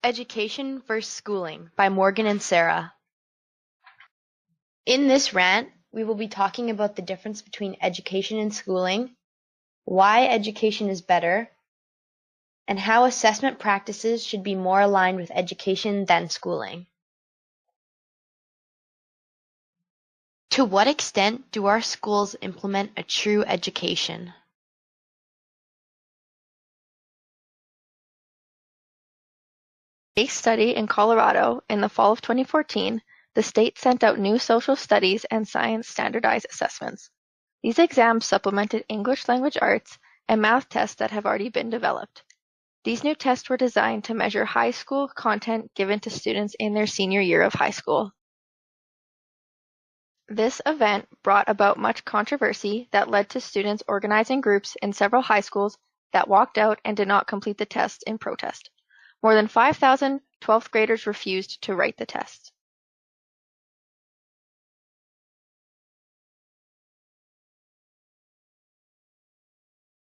Education versus Schooling by Morgan and Sarah. In this rant, we will be talking about the difference between education and schooling, why education is better, and how assessment practices should be more aligned with education than schooling. To what extent do our schools implement a true education? Case study in Colorado in the fall of 2014, the state sent out new social studies and science standardized assessments. These exams supplemented English language arts and math tests that have already been developed. These new tests were designed to measure high school content given to students in their senior year of high school. This event brought about much controversy that led to students organizing groups in several high schools that walked out and did not complete the tests in protest. More than 5,000 12th graders refused to write the tests.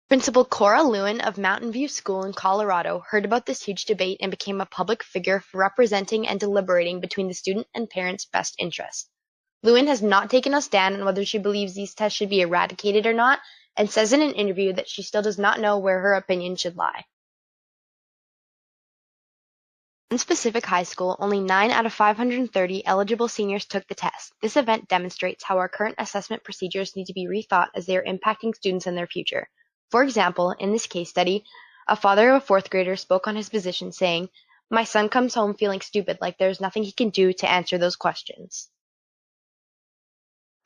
Principal Cora Lewin of Mountain View School in Colorado heard about this huge debate and became a public figure for representing and deliberating between the student and parents' best interests. Lewin has not taken a stand on whether she believes these tests should be eradicated or not, and says in an interview that she still does not know where her opinion should lie. In specific high school, only 9 out of 530 eligible seniors took the test. This event demonstrates how our current assessment procedures need to be rethought as they are impacting students and their future. For example, in this case study, a father of a 4th grader spoke on his position saying, "My son comes home feeling stupid, like there's nothing he can do to answer those questions."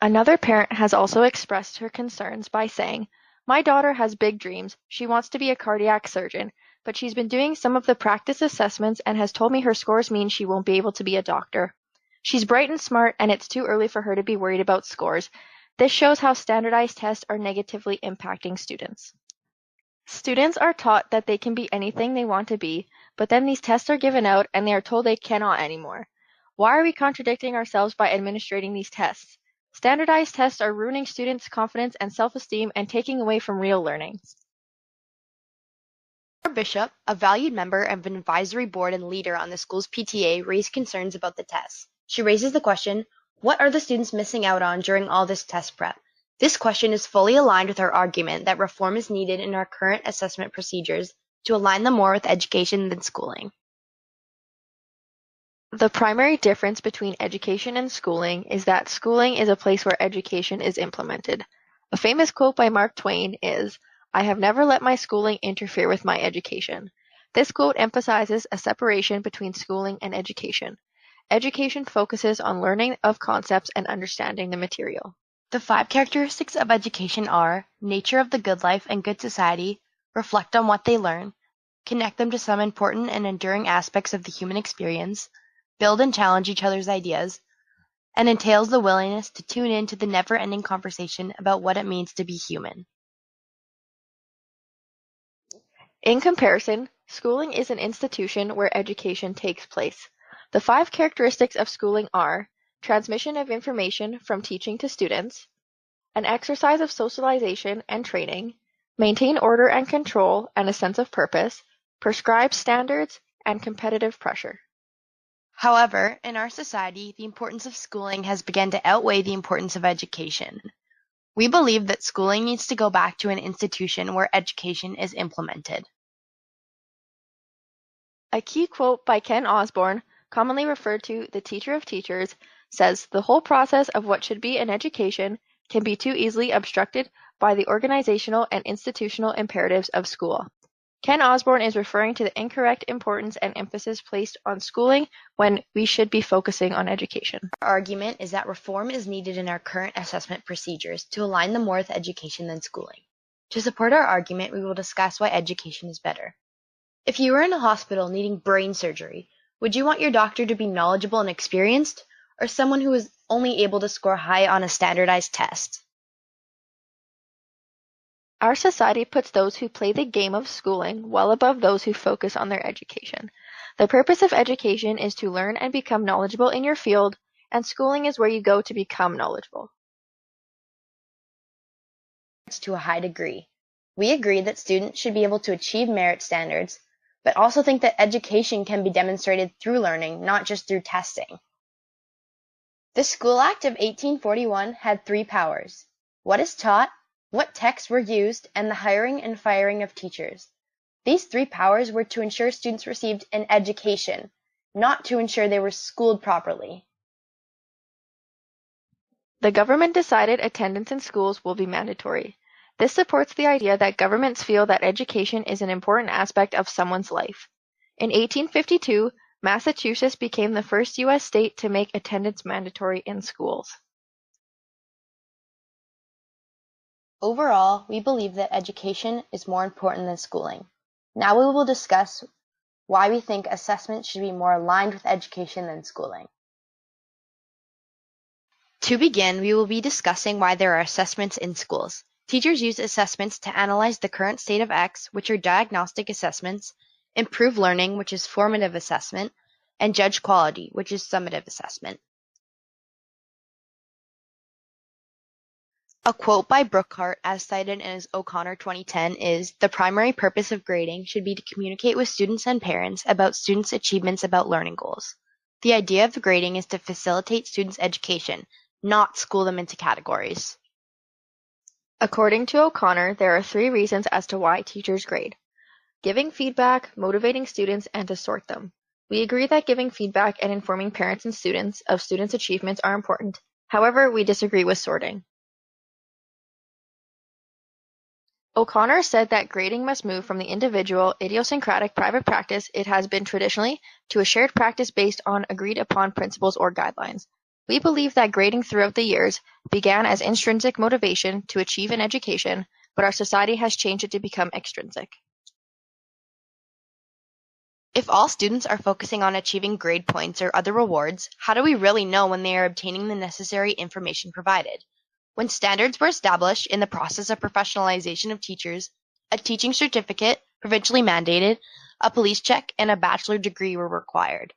Another parent has also expressed her concerns by saying, "My daughter has big dreams. She wants to be a cardiac surgeon, but she's been doing some of the practice assessments and has told me her scores mean she won't be able to be a doctor. She's bright and smart, and it's too early for her to be worried about scores. This shows how standardized tests are negatively impacting students." Students are taught that they can be anything they want to be, but then these tests are given out and they are told they cannot anymore. Why are we contradicting ourselves by administrating these tests? Standardized tests are ruining students' confidence and self-esteem and taking away from real learning. Bishop, a valued member of an advisory board and leader on the school's PTA, raised concerns about the tests. She raises the question, what are the students missing out on during all this test prep? This question is fully aligned with our argument that reform is needed in our current assessment procedures to align them more with education than schooling. The primary difference between education and schooling is that schooling is a place where education is implemented. A famous quote by Mark Twain is, "I have never let my schooling interfere with my education." This quote emphasizes a separation between schooling and education. Education focuses on learning of concepts and understanding the material. The 5 characteristics of education are nature of the good life and good society, reflect on what they learn, connect them to some important and enduring aspects of the human experience, build and challenge each other's ideas, and entails the willingness to tune in to the never-ending conversation about what it means to be human. In comparison, schooling is an institution where education takes place. The 5 characteristics of schooling are transmission of information from teaching to students, an exercise of socialization and training, maintain order and control and a sense of purpose, prescribed standards, and competitive pressure. However, in our society, the importance of schooling has begun to outweigh the importance of education. We believe that schooling needs to go back to an institution where education is implemented. A key quote by Ken Osborne, commonly referred to the teacher of teachers, says, "The whole process of what should be an education can be too easily obstructed by the organizational and institutional imperatives of school." Ken Osborne is referring to the incorrect importance and emphasis placed on schooling when we should be focusing on education. Our argument is that reform is needed in our current assessment procedures to align them more with education than schooling. To support our argument, we will discuss why education is better. If you were in a hospital needing brain surgery, would you want your doctor to be knowledgeable and experienced, or someone who is only able to score high on a standardized test? Our society puts those who play the game of schooling well above those who focus on their education. The purpose of education is to learn and become knowledgeable in your field, and schooling is where you go to become knowledgeable. To a high degree. We agree that students should be able to achieve merit standards, but also think that education can be demonstrated through learning, not just through testing. The School Act of 1841 had 3 powers: what is taught, what texts were used, and the hiring and firing of teachers. These 3 powers were to ensure students received an education, not to ensure they were schooled properly. The government decided attendance in schools will be mandatory. This supports the idea that governments feel that education is an important aspect of someone's life. In 1852, Massachusetts became the first U.S. state to make attendance mandatory in schools. Overall, we believe that education is more important than schooling. Now we will discuss why we think assessment should be more aligned with education than schooling. To begin, we will be discussing why there are assessments in schools. Teachers use assessments to analyze the current state of X, which are diagnostic assessments, improve learning, which is formative assessment, and judge quality, which is summative assessment. A quote by Brookhart, as cited in his O'Connor 2010, is, "The primary purpose of grading should be to communicate with students and parents about students' achievements about learning goals. The idea of grading is to facilitate students' education, not school them into categories." According to O'Connor, there are 3 reasons as to why teachers grade: giving feedback, motivating students, and to sort them. We agree that giving feedback and informing parents and students of students' achievements are important. However, we disagree with sorting. O'Connor said that grading must move from the individual, idiosyncratic private practice it has been traditionally to a shared practice based on agreed-upon principles or guidelines. We believe that grading throughout the years began as intrinsic motivation to achieve an education, but our society has changed it to become extrinsic. If all students are focusing on achieving grade points or other rewards, how do we really know when they are obtaining the necessary information provided? When standards were established in the process of professionalization of teachers, a teaching certificate, provincially mandated, a police check, and a bachelor degree were required.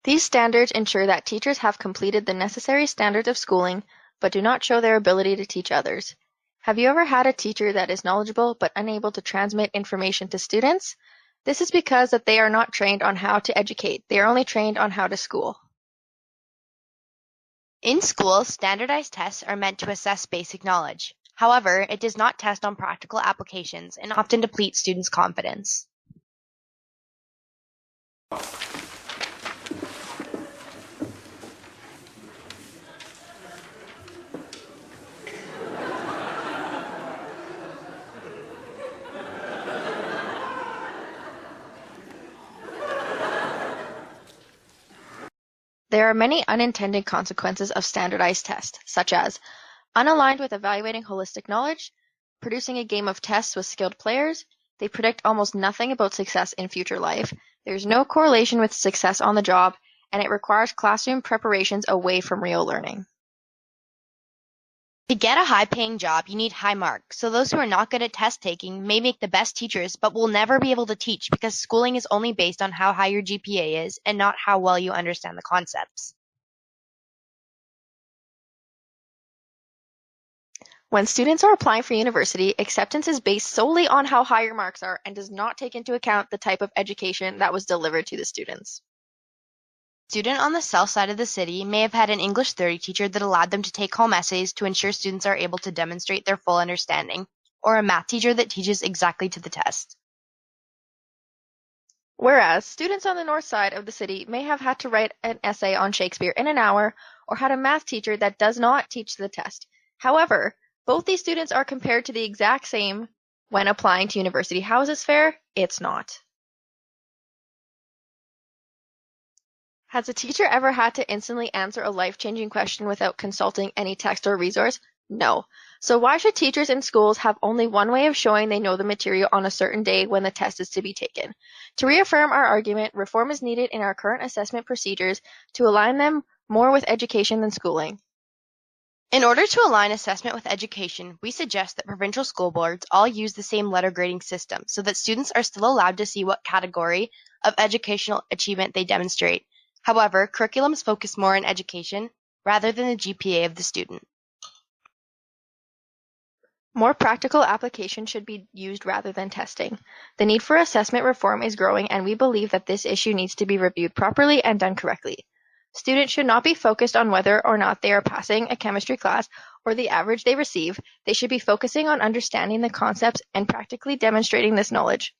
These standards ensure that teachers have completed the necessary standards of schooling, but do not show their ability to teach others. Have you ever had a teacher that is knowledgeable but unable to transmit information to students? This is because that they are not trained on how to educate. They are only trained on how to school. In schools, standardized tests are meant to assess basic knowledge. However, it does not test on practical applications and often depletes students' confidence. There are many unintended consequences of standardized tests, such as unaligned with evaluating holistic knowledge, producing a game of tests with skilled players. They predict almost nothing about success in future life. There's no correlation with success on the job, and it requires classroom preparations away from real learning. To get a high-paying job, you need high marks, so those who are not good at test taking may make the best teachers but will never be able to teach because schooling is only based on how high your GPA is and not how well you understand the concepts. When students are applying for university, acceptance is based solely on how high your marks are and does not take into account the type of education that was delivered to the students. A student on the south side of the city may have had an English 30 teacher that allowed them to take home essays to ensure students are able to demonstrate their full understanding, or a math teacher that teaches exactly to the test. Whereas students on the north side of the city may have had to write an essay on Shakespeare in an hour, or had a math teacher that does not teach the test. However, both these students are compared to the exact same when applying to university. How is this fair? It's not. Has a teacher ever had to instantly answer a life-changing question without consulting any text or resource? No. So why should teachers in schools have only one way of showing they know the material on a certain day when the test is to be taken? To reaffirm our argument, reform is needed in our current assessment procedures to align them more with education than schooling. In order to align assessment with education, we suggest that provincial school boards all use the same letter grading system so that students are still allowed to see what category of educational achievement they demonstrate. However, curriculums focus more on education rather than the GPA of the student. More practical application should be used rather than testing. The need for assessment reform is growing, and we believe that this issue needs to be reviewed properly and done correctly. Students should not be focused on whether or not they are passing a chemistry class or the average they receive. They should be focusing on understanding the concepts and practically demonstrating this knowledge.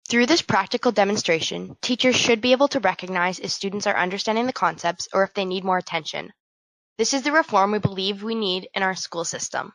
Through this practical demonstration, teachers should be able to recognize if students are understanding the concepts or if they need more attention. This is the reform we believe we need in our school system.